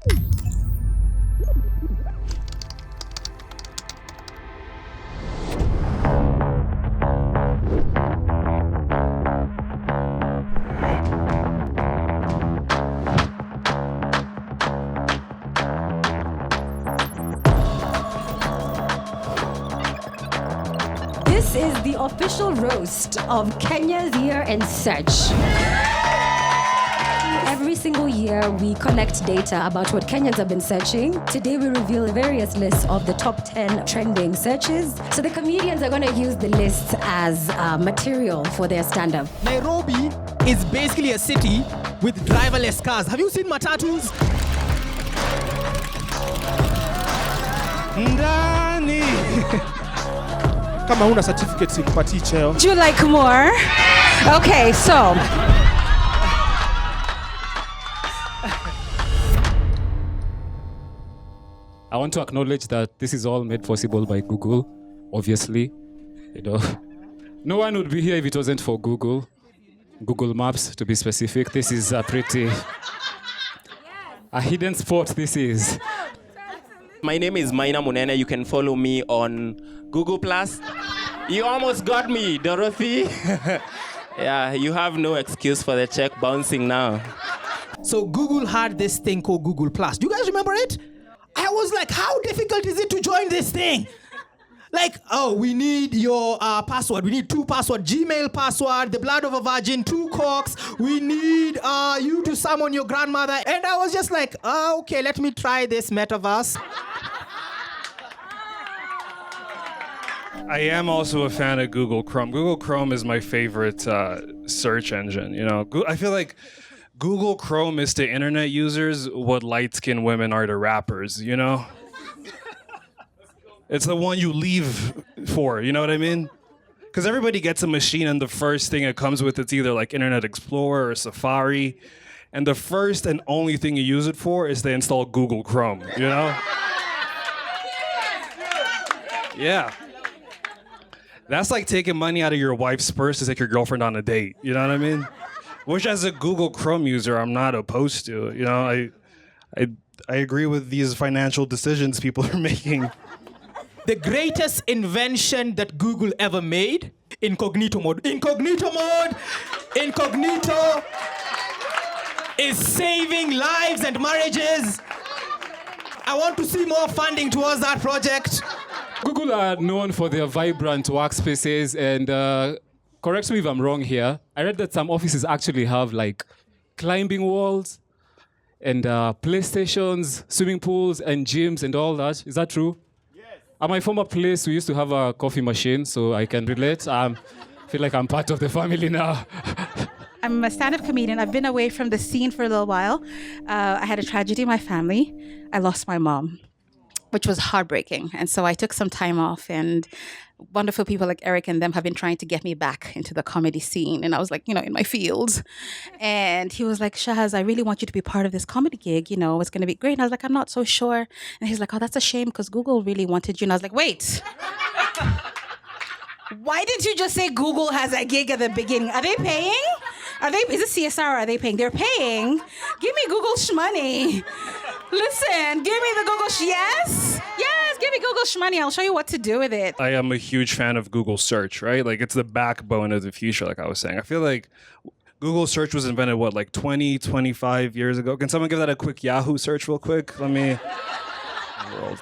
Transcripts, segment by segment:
This is the official roast of Kenya's Year in Search. Every single year, we collect data about what Kenyans have been searching. Today, we reveal various lists of the top 10 trending searches. So the comedians are going to use the lists as material for their stand-up. Nairobi is basically a city with driverless cars. Have you seen matatus? Ndani. Kama una certificate sikupatii cheo. Do you like more? Okay, so. I want to acknowledge that this is all made possible by Google, obviously. No one would be here if it wasn't for Google. Google Maps, to be specific. This is a pretty... a hidden spot, this is. My name is Maina Munene. You can follow me on Google+. You almost got me, Dorothy. Yeah, you have no excuse for the check bouncing now. So Google had this thing called Google+. Do you guys remember it? I was like, how difficult is it to join this thing? Like, oh, we need your password. We need 2 passwords. Gmail password, the blood of a virgin, 2 cocks. We need you to summon your grandmother. And I was just like, oh, okay, let me try this metaverse. I am also a fan of Google Chrome. Google Chrome is my favorite search engine. You know, I feel like Google Chrome is to internet users what light-skinned women are to rappers, you know? It's the one you leave for, you know what I mean? Because everybody gets a machine and the first thing it comes with, it's either like Internet Explorer or Safari. And the first and only thing you use it for is to install Google Chrome, you know? Yeah. That's like taking money out of your wife's purse to take your girlfriend on a date, you know what I mean? Which, as a Google Chrome user, I'm not opposed to. You know, I agree with these financial decisions people are making. The greatest invention that Google ever made, incognito mode. Incognito mode! Incognito is saving lives and marriages. I want to see more funding towards that project. Google are known for their vibrant workspaces and correct me if I'm wrong here. I read that some offices actually have like climbing walls and playstations, swimming pools and gyms and all that. Is that true? Yes. At my former place, we used to have a coffee machine, so I can relate. I feel like I'm part of the family now. I'm a stand-up comedian. I've been away from the scene for a little while. I had a tragedy in my family. I lost my mom, which was heartbreaking. And so I took some time off, and wonderful people like Eric and them have been trying to get me back into the comedy scene. And I was like, you know, in my field. And he was like, Shahaz, I really want you to be part of this comedy gig. You know, it's going to be great. And I was like, I'm not so sure. And he's like, oh, that's a shame because Google really wanted you. And I was like, wait. Why didn't you just say Google has a gig at the beginning? Are they paying? Is it CSR or are they paying? They're paying. Give me Google shmoney. Listen, give me the Google yes, give me Google shmoney. I'll show you what to do with it. I am a huge fan of Google search, right? Like, it's the backbone of the future, like I was saying. I feel like Google search was invented, what, like 20, 25 years ago? Can someone give that a quick Yahoo search real quick?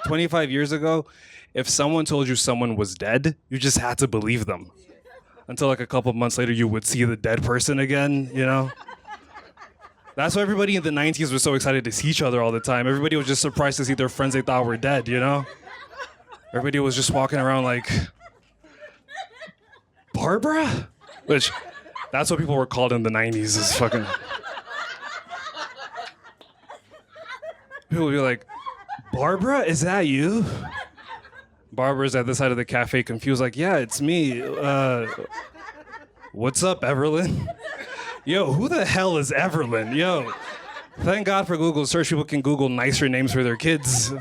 25 years ago, if someone told you someone was dead, you just had to believe them. Until like a couple of months later, you would see the dead person again, you know? That's why everybody in the 90s was so excited to see each other all the time. Everybody was just surprised to see their friends they thought were dead, you know? Everybody was just walking around like, Barbara? Which, that's what people were called in the 90s, is fucking... People would be like, Barbara, is that you? Barbara's at the side of the cafe confused, like, yeah, it's me. What's up, Everlyn? Yo, who the hell is Everlyn? Yo, thank God for Google search. People can Google nicer names for their kids.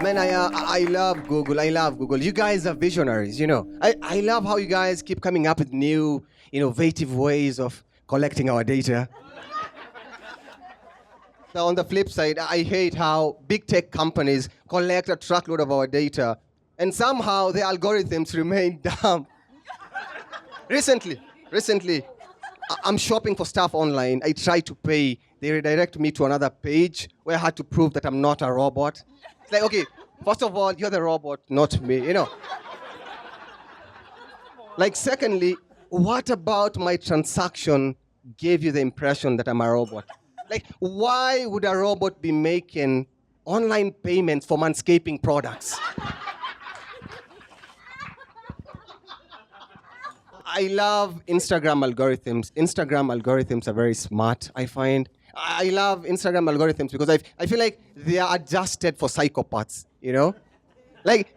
Man, I love Google. I love Google. You guys are visionaries, you know. I love how you guys keep coming up with new, innovative ways of collecting our data. on the flip side, I hate how big tech companies collect a truckload of our data, and somehow the algorithms remain dumb. Recently, I'm shopping for stuff online. I try to pay. They redirect me to another page where I had to prove that I'm not a robot. It's like, okay, first of all, you're the robot, not me, you know. Like, secondly, what about my transaction gave you the impression that I'm a robot? Like, why would a robot be making online payments for manscaping products? I love Instagram algorithms. Instagram algorithms are very smart, I find. I love Instagram algorithms because I feel like they are adjusted for psychopaths, you know? Like,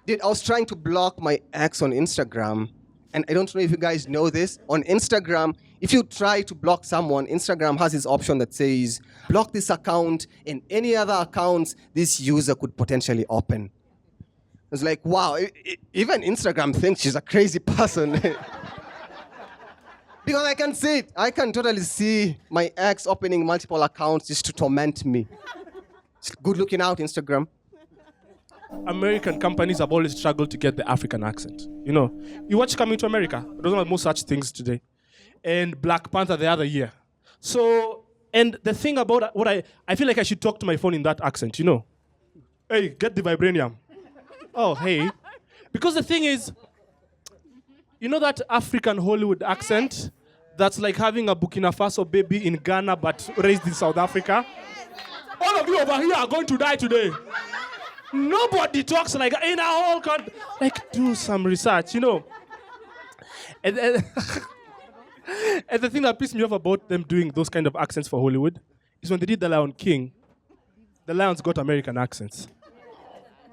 dude, I was trying to block my ex on Instagram, and I don't know if you guys know this. On Instagram, if you try to block someone, Instagram has this option that says, block this account and any other accounts this user could potentially open. It's like, wow, even Instagram thinks she's a crazy person. Because I can see it. I can totally see my ex opening multiple accounts just to torment me. Good looking out, Instagram. American companies have always struggled to get the African accent. You know, you watch Coming to America. There was no such things today. And Black Panther the other year. So, and the thing about what I feel like I should talk to my phone in that accent, you know. Hey, get the vibranium. Oh, hey. Because the thing is, you know that African Hollywood accent that's like having a Burkina Faso baby in Ghana but raised in South Africa? All of you over here are going to die today. Nobody talks like in our whole country. Like, do some research, you know. And the thing that pissed me off about them doing those kind of accents for Hollywood is when they did The Lion King, the lions got American accents.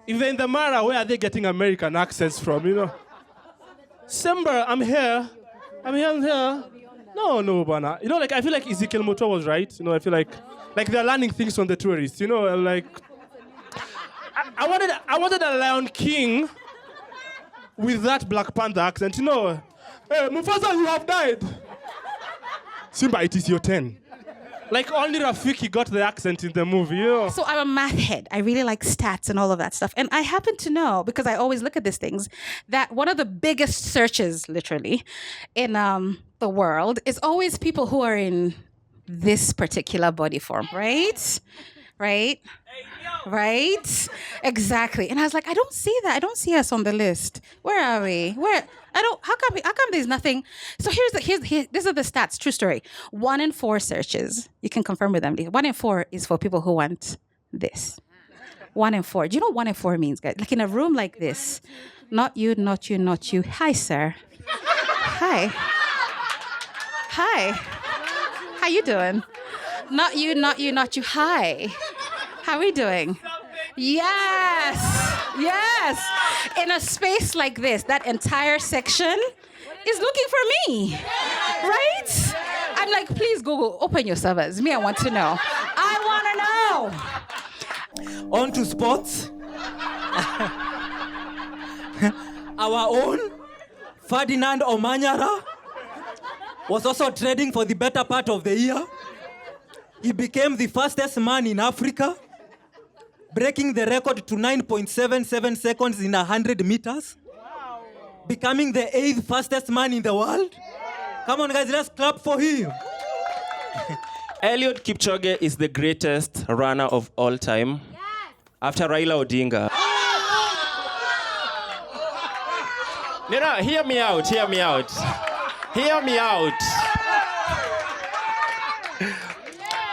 If they're in the Mara, where are they getting American accents from, you know? Simba, I'm here. No, Bana. You know, like, I feel like Ezekiel Moto was right. You know, I feel like they're learning things from the tourists, you know, like... I wanted a Lion King with that Black Panther accent, you know. Hey, Mufasa, you have died. Simba, it is your turn. Like, only Rafiki got the accent in the movie, you know. So I'm a math head. I really like stats and all of that stuff. And I happen to know, because I always look at these things, that one of the biggest searches, literally, in the world is always people who are in this particular body form, right? Right? Exactly. And I was like, I don't see that. I don't see us on the list. Where are we? How come there's nothing? So these are the stats, true story. 1 in 4 searches, you can confirm with them. 1 in 4 is for people who want this. 1 in 4. Do you know what 1 in 4 means, guys? Like in a room like this, not you, not you, not you. Hi, sir. Hi. How you doing? Not you, not you, not you. Hi. How are we doing? Yes. In a space like this, that entire section is looking for me, right? I'm like, please, Google, open your servers. I want to know. On to sports. Our own Ferdinand Omanyara was also trading for the better part of the year. He became the fastest man in Africa, breaking the record to 9.77 seconds in 100 meters, becoming the 8th fastest man in the world. Come on, guys, let's clap for him. Eliud Kipchoge is the greatest runner of all time, after Raila Odinga. No, hear me out.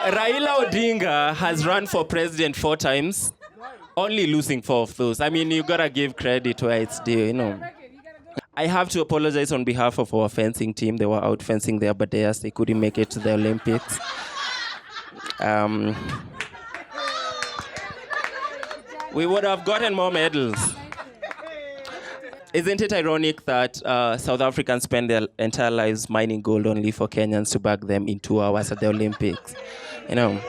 Raila Odinga has run for president 4 times, only losing 4 of those. I mean, you gotta give credit where it's due, you know. I have to apologize on behalf of our fencing team. They were out fencing their Badeas. They couldn't make it to the Olympics. We would have gotten more medals. Isn't it ironic that South Africans spend their entire lives mining gold only for Kenyans to bag them in 2 hours at the Olympics? You know.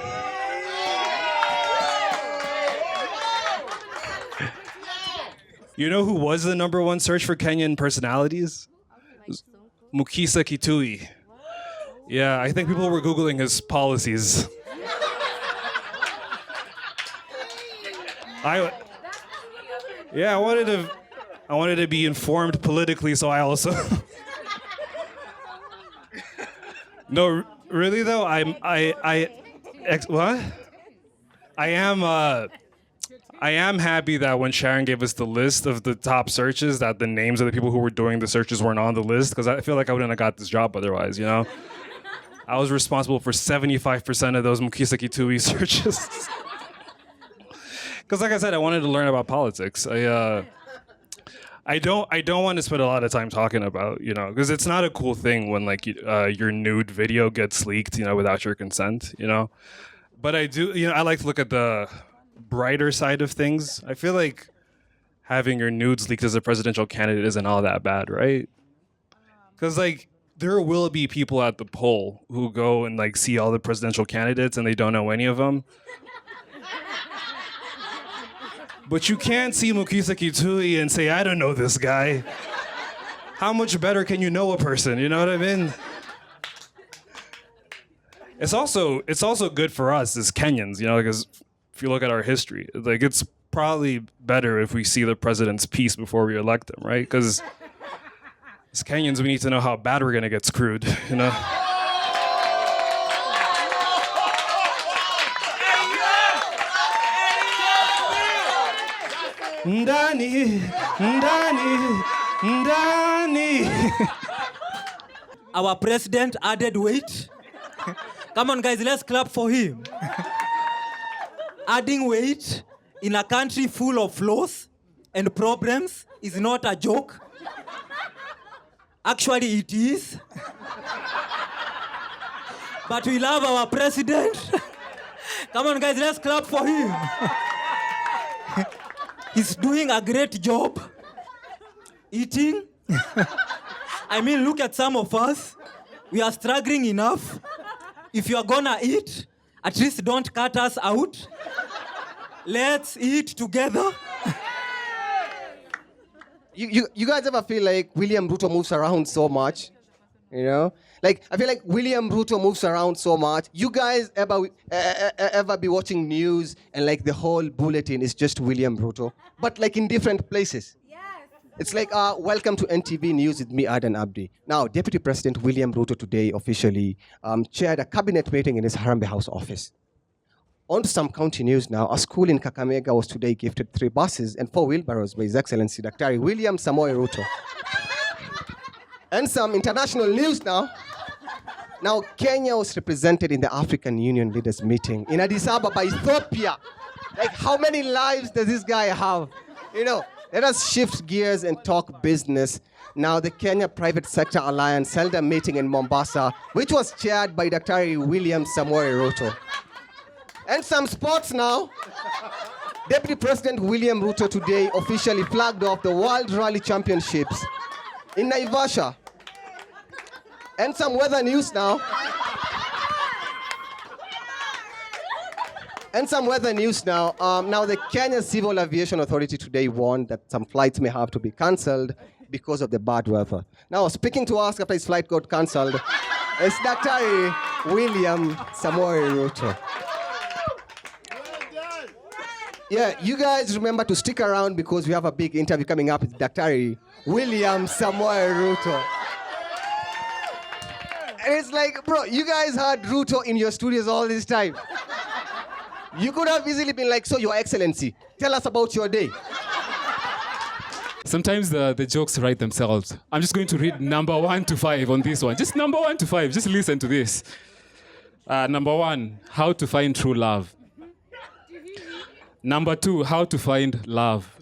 You know who was the #1 search for Kenyan personalities? Mukisa Kitui. Yeah, I think people were Googling his policies. I wanted to be informed politically, so I also. No, really though, what? I am happy that when Sharon gave us the list of the top searches, that the names of the people who were doing the searches weren't on the list, because I feel like I wouldn't have got this job otherwise, you know? I was responsible for 75% of those Mukisaki Tui searches. Because like I said, I wanted to learn about politics. I don't want to spend a lot of time talking about, you know, because it's not a cool thing when like your nude video gets leaked, you know, without your consent, you know? But I do, you know, I like to look at the brighter side of things. I feel like having your nudes leaked as a presidential candidate isn't all that bad, right? Because like there will be people at the poll who go and like see all the presidential candidates and they don't know any of them. But you can't see Mukisaki Tui and say, I don't know this guy. How much better can you know a person? You know what I mean? It's also good for us as Kenyans, you know, because if you look at our history, like it's probably better if we see the president's piece before we elect him, right? Because as Kenyans, we need to know how bad we're gonna get screwed, you know? Ndani, ndani, ndani. Our president added weight. Come on, guys, let's clap for him. Adding weight in a country full of flaws and problems is not a joke. Actually, it is. But we love our president. Come on, guys, let's clap for him. He's doing a great job eating. I mean, look at some of us. We are struggling enough. If you are gonna eat, at least don't cut us out. Let's eat together. You guys ever feel like William Ruto moves around so much? You know? Like, I feel like William Ruto moves around so much. You guys ever be watching news and like the whole bulletin is just William Ruto, but like in different places? Yes. It's like, welcome to NTV News with me, Adan Abdi. Now, Deputy President William Ruto today officially chaired a cabinet meeting in his Harambee House office. On to some county news now. A school in Kakamega was today gifted 3 buses and 4 wheelbarrows by His Excellency Dr. William Samoei Ruto. And some international news now. Now, Kenya was represented in the African Union Leaders Meeting in Addis Ababa, Ethiopia. Like, how many lives does this guy have? You know, let us shift gears and talk business. Now, the Kenya Private Sector Alliance held a meeting in Mombasa, which was chaired by Dr. William Samoei Ruto. And some sports now. Deputy President William Ruto today officially flagged off the World Rally Championships in Naivasha. And some weather news now. Now, the Kenya Civil Aviation Authority today warned that some flights may have to be cancelled because of the bad weather. Now, speaking to us after his flight got cancelled is Dr. William Samoei Ruto. Yeah, you guys remember to stick around because we have a big interview coming up with Dr. William Samoei Ruto. And it's like, bro, you guys had Ruto in your studios all this time. You could have easily been like, so, Your Excellency, tell us about your day. Sometimes the jokes write themselves. I'm just going to read number 1 to 5 on this one. Just number 1 to 5. Just listen to this. Number 1, how to find true love. Number 2, how to find love.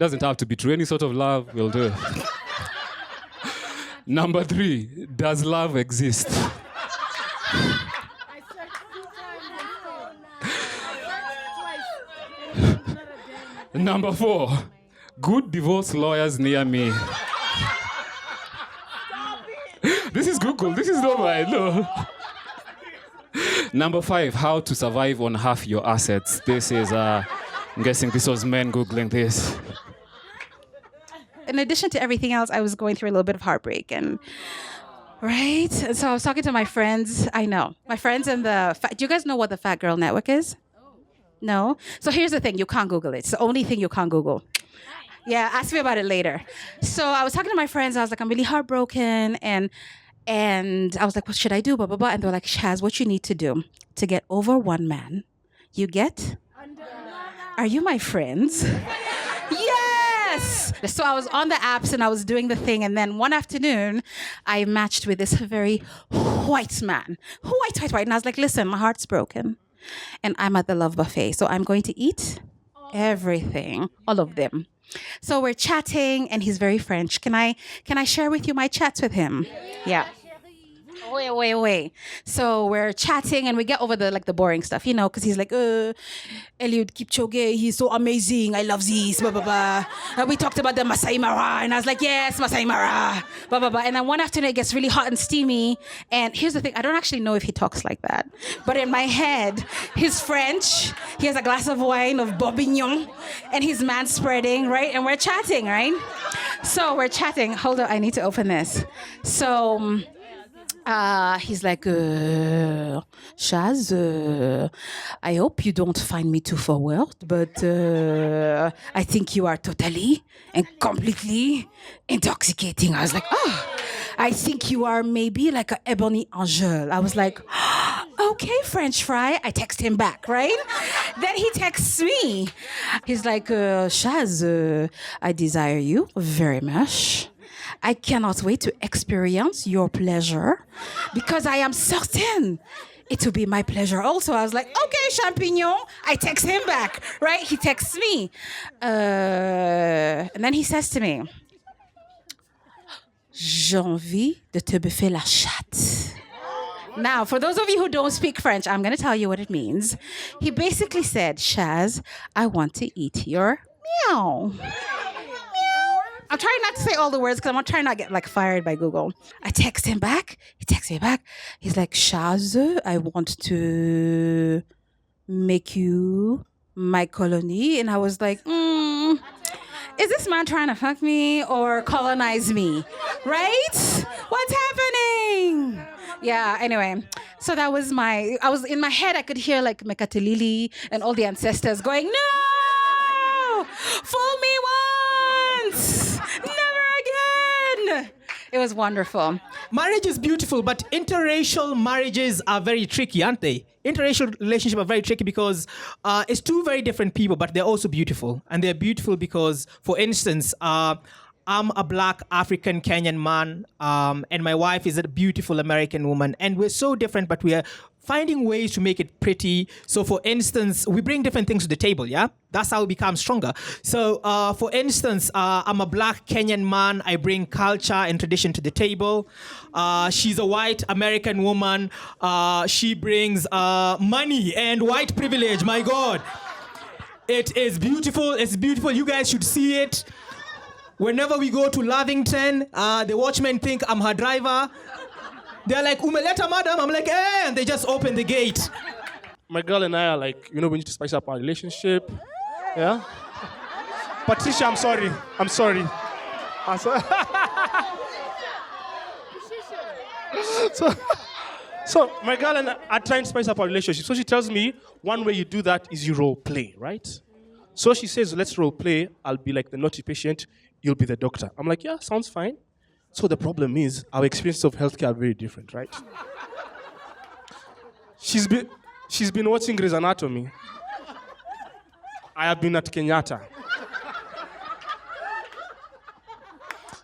Doesn't have to be true. Any sort of love will do. Number 3, does love exist? Number 4, good divorce lawyers near me. This is Google. This is not mine. No. Number 5, how to survive on half your assets. This is, I'm guessing this was men Googling this. In addition to everything else, I was going through a little bit of heartbreak, and right. And so I was talking to my friends. I know my friends in the. Do you guys know what the Fat Girl Network is? No? So here's the thing, you can't Google it. It's the only thing you can't Google. Yeah, ask me about it later. So I was talking to my friends. I was like, I'm really heartbroken. And I was like, what should I do? Blah, blah, blah. And they were like, Shaz, what you need to do to get over one man, you get? Are you my friends? Yes! So I was on the apps and I was doing the thing. And then one afternoon, I matched with this very white man. White. And I was like, listen, my heart's broken. And I'm at the Love Buffet. So I'm going to eat everything, all of them. So we're chatting and he's very French. Can I share with you my chats with him? Yeah. Wait. So we're chatting and we get over the boring stuff, because he's like, Eliud Kipchoge, he's so amazing. I love this, blah, blah, blah. And we talked about the Masai Mara and I was like, yes, Masai Mara, blah, blah, blah. And then one afternoon it gets really hot and steamy. And here's the thing, I don't actually know if he talks like that. But in my head, he's French. He has a glass of wine of Bourguignon and he's man spreading, right? And we're chatting, right? So we're chatting. Hold on, I need to open this. So... he's like, Shaz, I hope you don't find me too forward, but I think you are totally and completely intoxicating. I was like, I think you are maybe like an ebony angel. I was like, okay, French fry. I text him back, right? Then he texts me. He's like, Shaz, I desire you very much. I cannot wait to experience your pleasure because I am certain it will be my pleasure also. I was like, okay, champignon. I text him back, right? He texts me. And then he says to me, j'ai envie de te bouffer la chatte. Now, for those of you who don't speak French, I'm going to tell you what it means. He basically said, Shaz, I want to eat your meow. I'm trying not to say all the words because I'm trying not to get fired by Google. I text him back. He texts me back. He's like, Shaz, I want to make you my colony. And I was like, is this man trying to fuck me or colonize me? Right? What's happening? Yeah, anyway. So that was I was in my head, I could hear Mekatilili and all the ancestors going, no! Fool me once! Never again! It was wonderful. Marriage is beautiful, but interracial marriages are very tricky, aren't they? Interracial relationships are very tricky because it's two very different people, but they're also beautiful. And they're beautiful because, for instance, I'm a black African Kenyan man, and my wife is a beautiful American woman. And we're so different, but we are finding ways to make it pretty. So, for instance, we bring different things to the table, yeah? That's how we become stronger. So, for instance, I'm a black Kenyan man. I bring culture and tradition to the table. She's a white American woman. She brings money and white privilege, my God. It is beautiful. It's beautiful. You guys should see it. Whenever we go to Lavington, the watchmen think I'm her driver. They're like, Umeleta, madam. I'm like, and they just open the gate. My girl and I are like, we need to spice up our relationship. Yeah? Patricia, I'm sorry. So my girl and I are trying to spice up our relationship. So she tells me, one way you do that is you role play, right? So she says, let's role play. I'll be like the naughty patient. You'll be the doctor. I'm like, yeah, sounds fine. So the problem is, our experiences of healthcare are very different, right? She's been watching Grey's Anatomy. I have been at Kenyatta.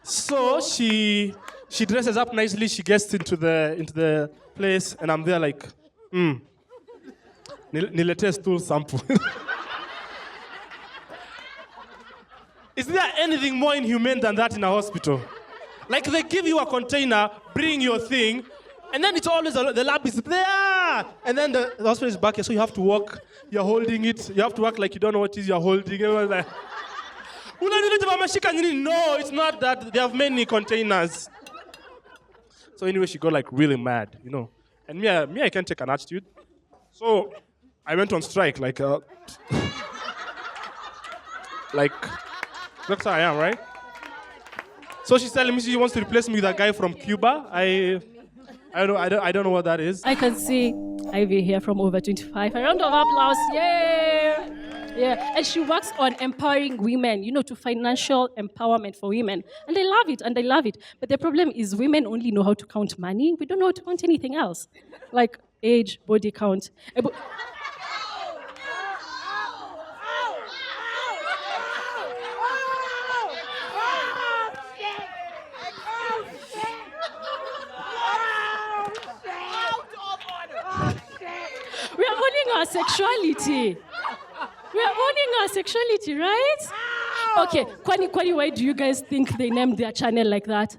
So she dresses up nicely. She gets into the place, and I'm there like, nilete stool sample. Is there anything more inhumane than that in a hospital? Like they give you a container, bring your thing, and then it's always the lab is there, and then the hospital is back here, so you have to walk. You're holding it. You have to act like you don't know what it is you're holding. Everyone's like, no, it's not that. They have many containers. So anyway, she got really mad, And me, I can't take an attitude. So I went on strike, that's how I am, right? So she's telling me she wants to replace me with a guy from Cuba. I don't know what that is. I can see Ivy here from Over 25. A round of applause. Yay! Yeah, and she works on empowering women, to financial empowerment for women. And I love it, But the problem is women only know how to count money. We don't know how to count anything else. Like age, body count. We are owning our sexuality. We are owning our sexuality, right? Okay, Kwani, why do you guys think they named their channel like that?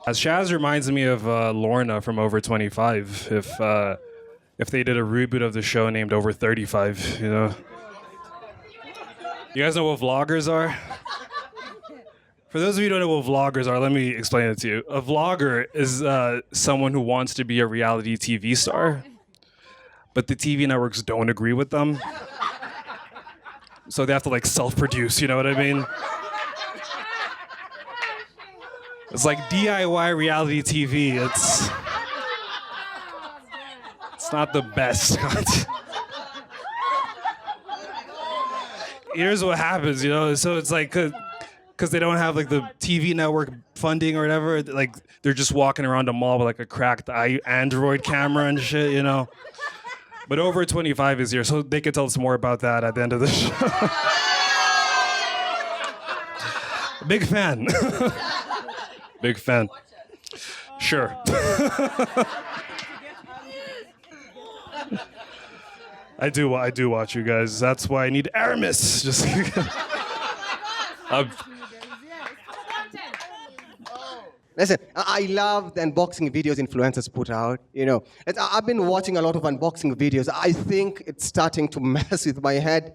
Shaz reminds me of Lorna from Over 25. If they did a reboot of the show named Over 35, You guys know what vloggers are? For those of you who don't know what vloggers are, let me explain it to you. A vlogger is someone who wants to be a reality TV star, but the TV networks don't agree with them. So they have to self-produce, you know what I mean? It's like DIY reality TV. It's not the best content. Here's what happens, So it's because they don't have the TV network funding or whatever. They're just walking around the mall with a cracked Android camera and shit, But Over 25 is here, so they can tell us more about that at the end of the show. Big fan. Big fan. Sure. I do watch you guys. That's why I need Aramis. Just Listen, I love the unboxing videos influencers put out. I've been watching a lot of unboxing videos. I think it's starting to mess with my head.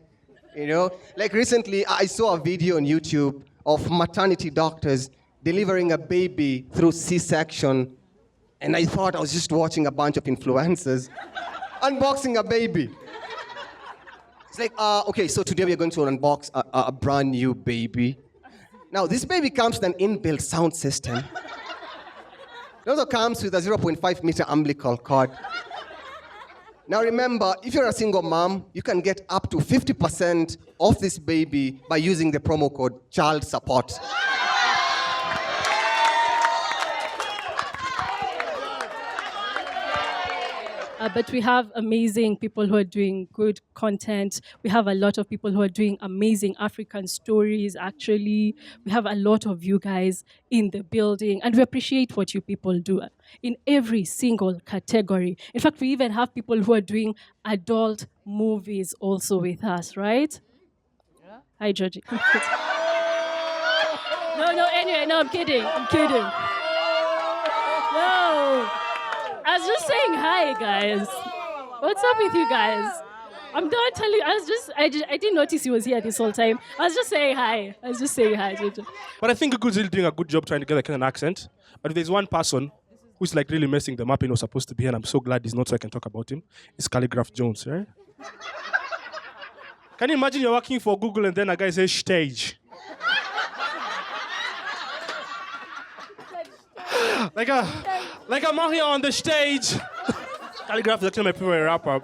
Recently, I saw a video on YouTube of maternity doctors delivering a baby through C-section, and I thought I was just watching a bunch of influencers unboxing a baby. It's okay, so today we're going to unbox a brand new baby. Now, this baby comes with an inbuilt sound system. It also comes with a 0.5 meter umbilical cord. Now remember, if you're a single mom, you can get up to 50% off this baby by using the promo code child support. But we have amazing people who are doing good content. We have a lot of people who are doing amazing African stories, actually. We have a lot of you guys in the building, and we appreciate what you people do in every single category. In fact, we even have people who are doing adult movies also with us, right? Yeah. Hi, Georgie. Anyway, I'm kidding. No. I was just saying hi, guys. What's up with you guys? I'm not telling you. I didn't notice he was here this whole time. I was just saying hi. But I think Google's really doing a good job trying to get a Kenyan accent. But if there's one person who's really messing them up and was supposed to be here, and I'm so glad he's not so I can talk about him, it's Calligraph Jones, right? Can you imagine you're working for Google and then a guy says stage? Like I'm out here on the stage. Calligraph is actually my favorite rapper.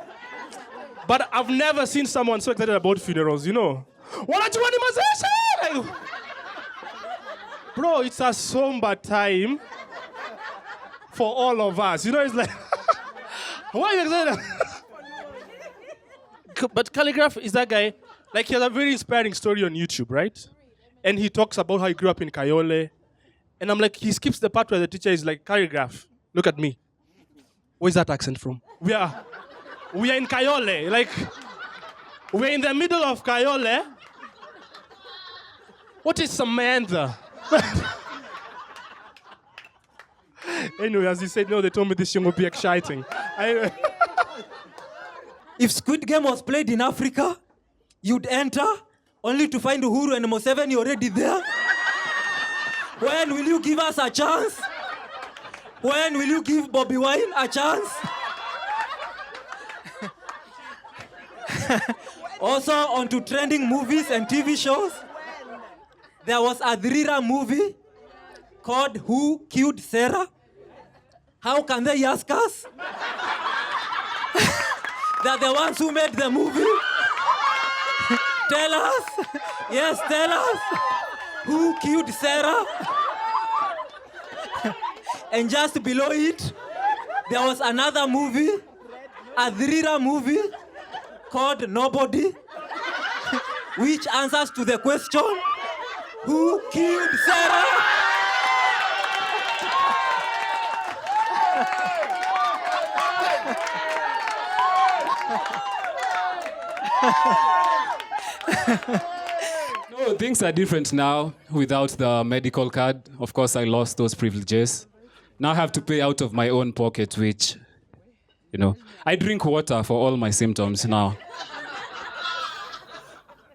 But I've never seen someone so excited about funerals, What are you Bro, it's a somber time for all of us. It's like, why are you excited? But Calligraph is that guy, he has a very inspiring story on YouTube, right? And he talks about how he grew up in Kayole. And I'm he skips the part where the teacher is Calligraph, look at me. Where's that accent from? We are in Kayole. We're in the middle of Kayole. What is Samantha? Anyway, as he said, no, they told me this thing would be exciting. If Squid Game was played in Africa, you'd enter only to find Uhuru and Museveni already there. When will you give us a chance? When will you give Bobby Wine a chance? Also onto trending movies and TV shows. There was a thriller movie called Who Killed Sarah? How can they ask us? They're the ones who made the movie. Tell us. Yes, tell us. Who killed Sarah? And just below it, there was another movie, a thriller movie called Nobody, which answers to the question, who killed Sarah? No, things are different now without the medical card. Of course, I lost those privileges. Now I have to pay out of my own pocket, which, I drink water for all my symptoms now.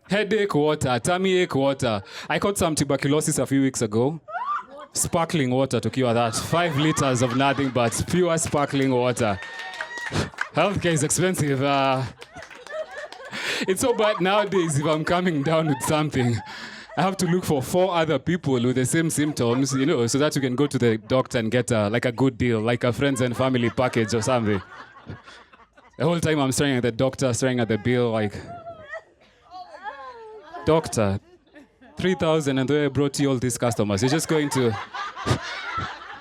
Headache water, tummy ache water. I caught some tuberculosis a few weeks ago. Sparkling water to cure that. 5 liters of nothing but pure sparkling water. Healthcare is expensive. It's so bad nowadays if I'm coming down with something. I have to look for 4 other people with the same symptoms, so that you can go to the doctor and get a good deal, like a friends and family package or something. The whole time I'm staring at the doctor, staring at the bill, like, doctor, 3,000 and I brought you all these customers. You're just going to... Do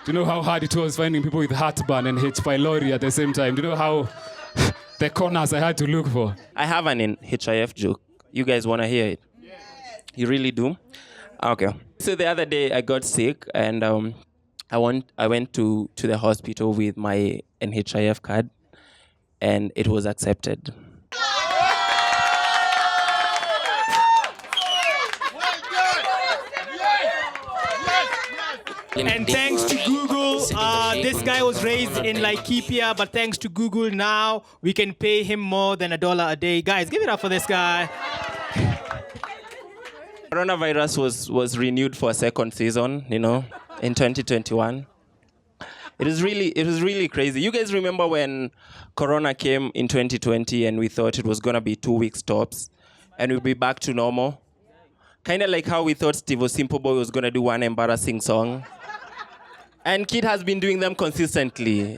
you know how hard it was finding people with heartburn and H. pylori at the same time? Do you know how the corners I had to look for? I have an HIF joke. You guys want to hear it? You really do? Okay. So the other day I got sick and I went to the hospital with my NHIF card and it was accepted. And thanks to Google, this guy was raised in Laikipia, but thanks to Google now, we can pay him more than $1 a day. Guys, give it up for this guy. Coronavirus was renewed for a second season, in 2021. It was really crazy. You guys remember when Corona came in 2020 and we thought it was going to be 2 weeks tops and we'll be back to normal? Kind of like how we thought Steve Simple Boy was going to do one embarrassing song. And Kid has been doing them consistently,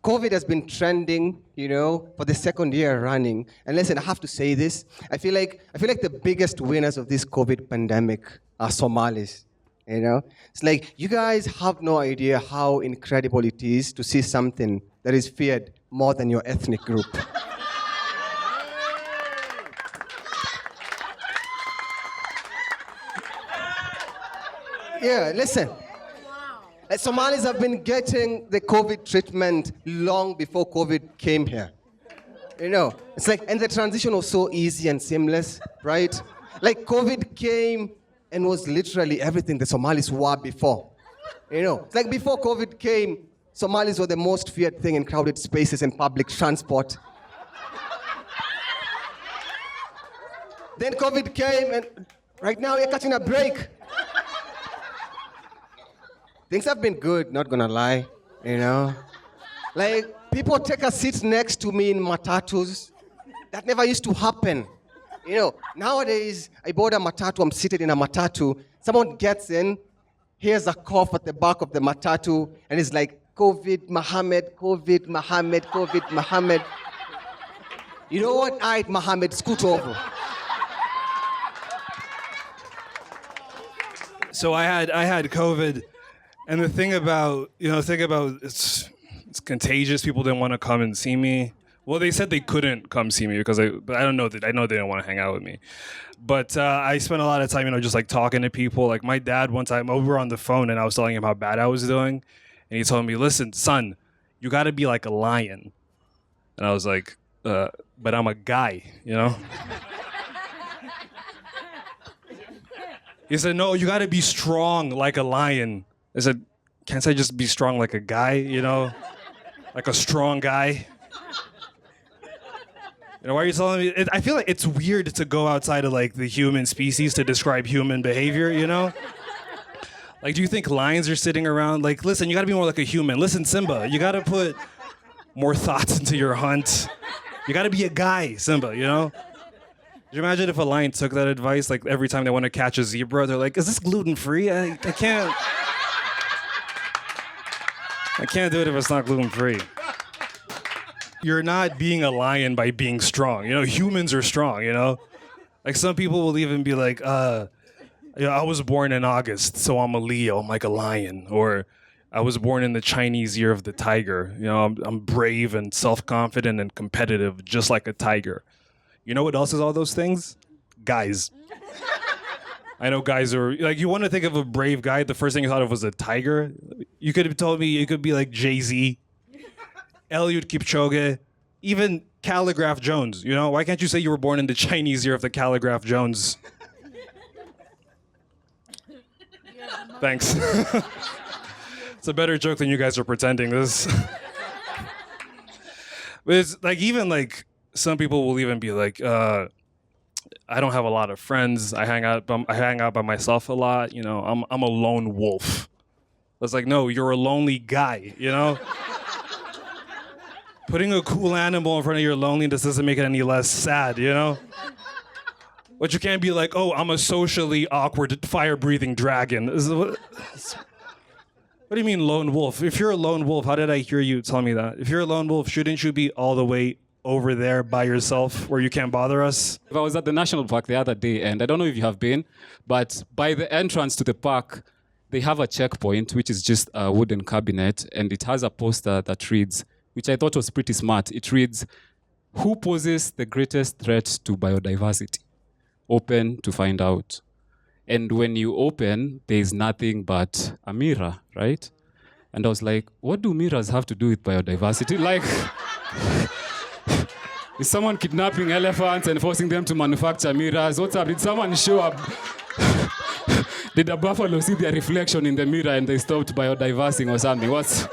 COVID has been trending, for the second year running. And listen, I have to say this. I feel like the biggest winners of this COVID pandemic are Somalis. It's like you guys have no idea how incredible it is to see something that is feared more than your ethnic group. Yeah, listen. Somalis have been getting the COVID treatment long before COVID came here. It's like, and the transition was so easy and seamless, right? Like COVID came and was literally everything the Somalis were before. It's like before COVID came, Somalis were the most feared thing in crowded spaces and public transport. Then COVID came and right now we're catching a break. Things have been good, not gonna lie, Like, people take a seat next to me in matatus. That never used to happen. Nowadays, I board a matatu, I'm seated in a matatu, someone gets in, hears a cough at the back of the matatu, and it's like, COVID, Muhammad, COVID, Muhammad, COVID, Muhammad. You know what? All right, Muhammad, scoot over. So I had COVID. And the thing about, it's contagious. People didn't want to come and see me. Well, they said they couldn't come see me but I don't know that. I know they didn't want to hang out with me. But I spent a lot of time, just like talking to people. Like my dad, one time, we were on the phone and I was telling him how bad I was doing. And he told me, listen, son, you got to be like a lion. And I was like, but I'm a guy, He said, no, you got to be strong like a lion. I said, can't I just be strong like a guy, Like a strong guy? Why are you telling me? I feel like it's weird to go outside of like the human species to describe human behavior, Like, do you think lions are sitting around? Like, listen, you gotta be more like a human. Listen, Simba, you gotta put more thoughts into your hunt. You gotta be a guy, Simba, you imagine if a lion took that advice? Like every time they want to catch a zebra, they're like, "Is this gluten free? I can't. I can't do it if it's not gluten free." You're not being a lion by being strong. You know, humans are strong. You know, like some people will even be like, I was born in August, so I'm a Leo. I'm like a lion. Or I was born in the Chinese year of the tiger. You know, I'm brave and self-confident and competitive, just like a tiger. You know what else is all those things? Guys. I know guys are, like, you want to think of a brave guy, the first thing you thought of was a tiger. You could have told me it could be like Jay-Z, Eliud Kipchoge, even Calligraph Jones. You know, why can't you say you were born in the Chinese year of the Calligraph Jones? Thanks. It's a better joke than you guys are pretending this. But it's like, even like, some people will even be like, I don't have a lot of friends. I hang out by myself a lot. You know, I'm a lone wolf. It's like, no, you're a lonely guy, you know? Putting a cool animal in front of your loneliness doesn't make it any less sad, you know? But you can't be like, oh, I'm a socially awkward, fire-breathing dragon. What do you mean lone wolf? If you're a lone wolf, how did I hear you tell me that? If you're a lone wolf, shouldn't you be all the way over there by yourself where you can't bother us? I was at the national park the other day, and I don't know if you have been, but by the entrance to the park, they have a checkpoint, which is just a wooden cabinet, and it has a poster that reads, which I thought was pretty smart. It reads, "Who poses the greatest threat to biodiversity? Open to find out." And when you open, there's nothing but a mirror, right? And I was like, what do mirrors have to do with biodiversity? Like, is someone kidnapping elephants and forcing them to manufacture mirrors? What's up? Did someone show up? Did a buffalo see their reflection in the mirror and they stopped biodiversing or something? What's...